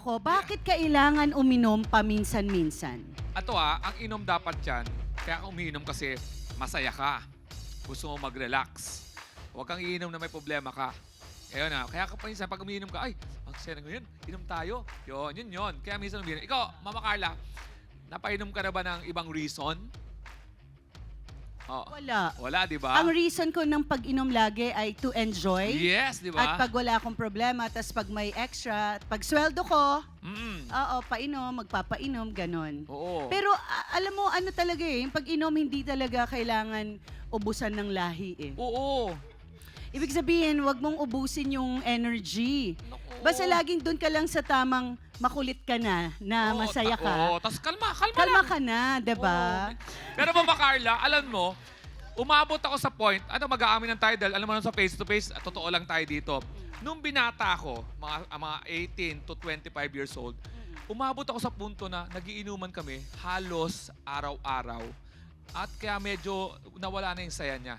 ako, bakit kailangan uminom paminsan-minsan? Ang inom dapat yan, kaya ka umiinom kasi masaya ka. Gusto mo mag-relax. Huwag kang iinom na may problema ka. Kaya ka minsan pag umiinom ka, ay, ang saya na ngayon, inom tayo. Yun. Kaya minsan umiinom. Ikaw, Mama Carla, napainom ka na ba ng ibang reason? Oh, Wala. wala, di ba? Ang reason ko ng pag-inom lagi ay to enjoy. Yes, di ba? At pag wala akong problema, tas pag may extra, pag sweldo ko, Mm. painom, magpapainom, ganon. Oo. Pero alam mo, ano talaga yung pag-inom hindi talaga kailangan ubusan ng lahi eh. Oo. Ibig sabihin, wag mong ubusin yung energy. Naku. Basta laging doon ka lang sa tamang makulit ka na Oo, masaya ka. Oo, tapos kalma Kalma lang. ka na, 'di ba? Oo. Pero Mama Carla, alam mo, umabot ako sa point, mag-aamin ng tayo dahil alam mo naman sa face-to-face, totoo lang tayo dito. Nung binata ako, mga 18 to 25 years old, umabot ako sa punto na nagiinuman kami halos araw-araw. At kaya medyo nawala na yung saya niya.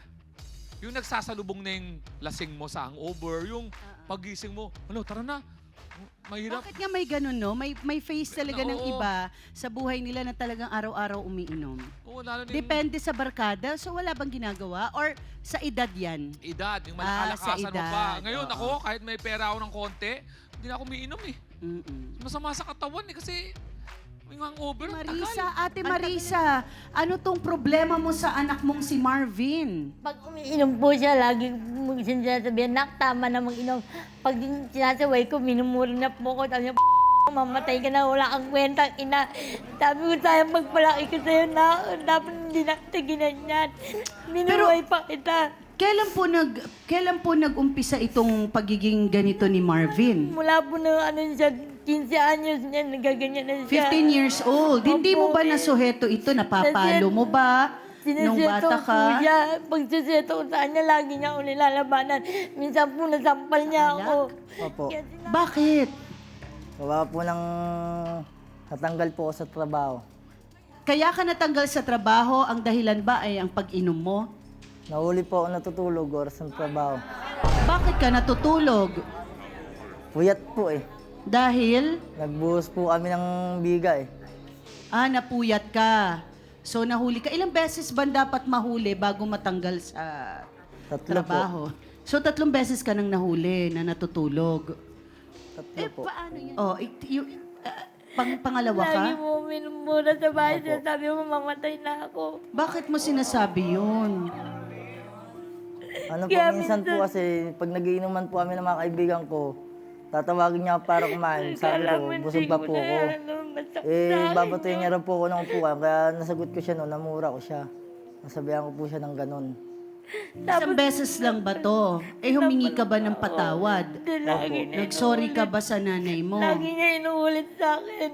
Yung nagsasalubong na yung lasing mo sa hangover, yung pagising mo, tara na, mahirap. Bakit nga may ganun, no? May face talaga ng Oo. iba sa buhay nila na talagang araw-araw umiinom. Oo, lalo na yung Depende sa barkada. So wala bang ginagawa? Or sa edad yan? edad, yung sa malakalakasan mo edad. pa. Ngayon Oo. ako, kahit may pera ako ng konti, hindi na ako umiinom eh. Mm-mm. Masama sa katawan eh, kasi yung hangover, ang tagal. Ate Marisa, ano tong problema mo sa anak mong si Marvin? Pag umiinom po siya, lagi mo sinasabihan, nak, tama na mag-inom. Pag sinasaway ko, minumuri na po ko. Sabi niya, mamatay ka na, wala kang kwentang ina. Sabi ko, sayang magpalaki ko sa'yo na, dapat hindi na kita ginanyan. Minuhay pa kita. Kailan po nag-umpisa itong pagiging ganito ni Marvin? Mula po na siya, 15 anyos niya, nagaganyan na siya. 15 years old. Hindi mo ba nasuheto ito? Napapalo mo ba? Nung Sineseto bata po ka? siya. Pag sineseto ko sa kanya, lagi niya ako nilalabanan. Minsan po nasampal niya ako. Opo. Kaya Bakit? Gawa po ng natanggal po ako sa trabaho. Kaya ka natanggal sa trabaho, ang dahilan ba ay ang pag-inom mo? Nahuli po ako natutulog oras ng trabaho. Bakit ka natutulog? Puyat po eh. Dahil, Nagbuhos po kami ng biga eh. napuyat ka. So, nahuli ka. Ilang beses ba dapat mahuli bago matanggal sa Tatlo trabaho? So, 3 beses ka nang nahuli na natutulog. Tatlo po. Paano yun? Oh, pangalawa ka? lagi mo minumura sa bahay siya. Sabi mo, mamatay na ako. Bakit mo sinasabi yun? Ano po, Kaya minsan po kasi pag nagiinuman po kami ng mga kaibigan ko, tatawagin niya ako para kumain. Sabi ko, busog pa po ako. Babatuyin niya rin po ako ng upuan. Kaya nasagot ko siya noon, namura ko siya. Nasabihan ko po siya ng ganun. Isang beses lang ba to? Humingi ka ba ng patawad? Lagi niya Nag-sorry ka ba sa nanay mo? Lagi niya inuulit sa akin.